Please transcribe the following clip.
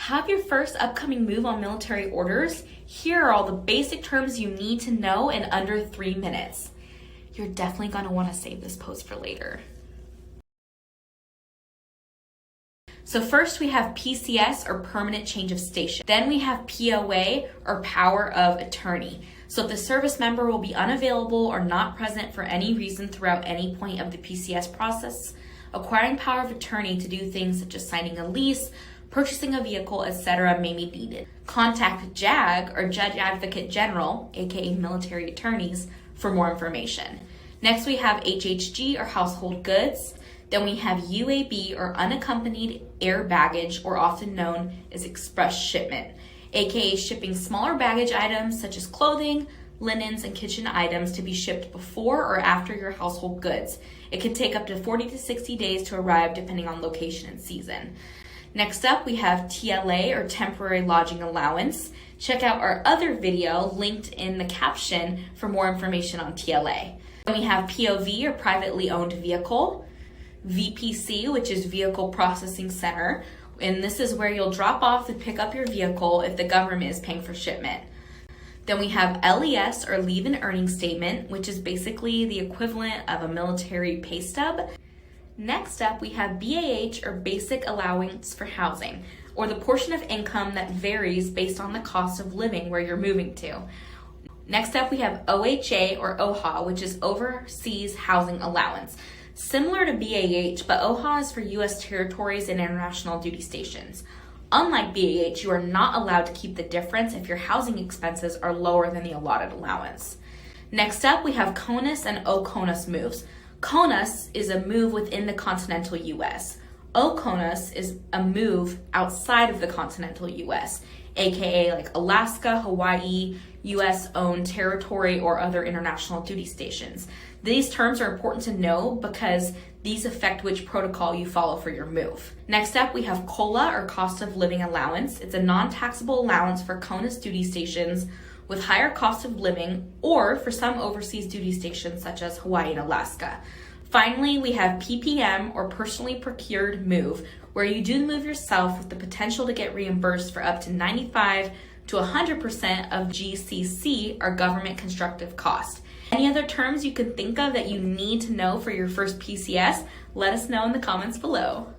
Have your first upcoming move on military orders? Here are all the basic terms you need to know in under 3 minutes. You're definitely going to want to save this post for later. So first we have PCS, or permanent change of station. Then we have POA, or power of attorney. So if the service member will be unavailable or not present for any reason throughout any point of the PCS process, acquiring power of attorney to do things such as signing a lease, purchasing a vehicle, etc. may be needed. Contact JAG, or Judge Advocate General, aka military attorneys, for more information. Next we have HHG, or household goods. Then we have UAB, or unaccompanied air baggage, or often known as express shipment, aka shipping smaller baggage items such as clothing, linens, and kitchen items to be shipped before or after your household goods. It can take up to 40 to 60 days to arrive depending on location and season. Next up, we have TLA, or temporary lodging allowance. Check out our other video linked in the caption for more information on TLA. Then we have POV, or privately owned vehicle. VPC, which is Vehicle Processing Center, and this is where you'll drop off and pick up your vehicle if the government is paying for shipment. Then we have LES, or leave and earning statement, which is basically the equivalent of a military pay stub. Next up, we have BAH, or basic allowance for housing, or the portion of income that varies based on the cost of living where you're moving to. Next up, we have OHA, or OHA, which is overseas housing allowance. Similar to BAH, but OHA is for U.S. territories and international duty stations. Unlike BAH, you are not allowed to keep the difference if your housing expenses are lower than the allotted allowance. Next up, we have CONUS and OCONUS moves. CONUS is a move within the continental U.S. OCONUS is a move outside of the continental U.S., aka like Alaska, Hawaii, U.S.-owned territory, or other international duty stations. These terms are important to know because these affect which protocol you follow for your move. Next up, we have COLA, or cost of living allowance. It's a non-taxable allowance for CONUS duty stations with higher cost of living, or for some overseas duty stations such as Hawaii and Alaska. Finally, we have PPM, or personally procured move, where you do the move yourself with the potential to get reimbursed for up to 95 to 100% of GCC, or government constructive cost. Any other terms you can think of that you need to know for your first PCS, let us know in the comments below.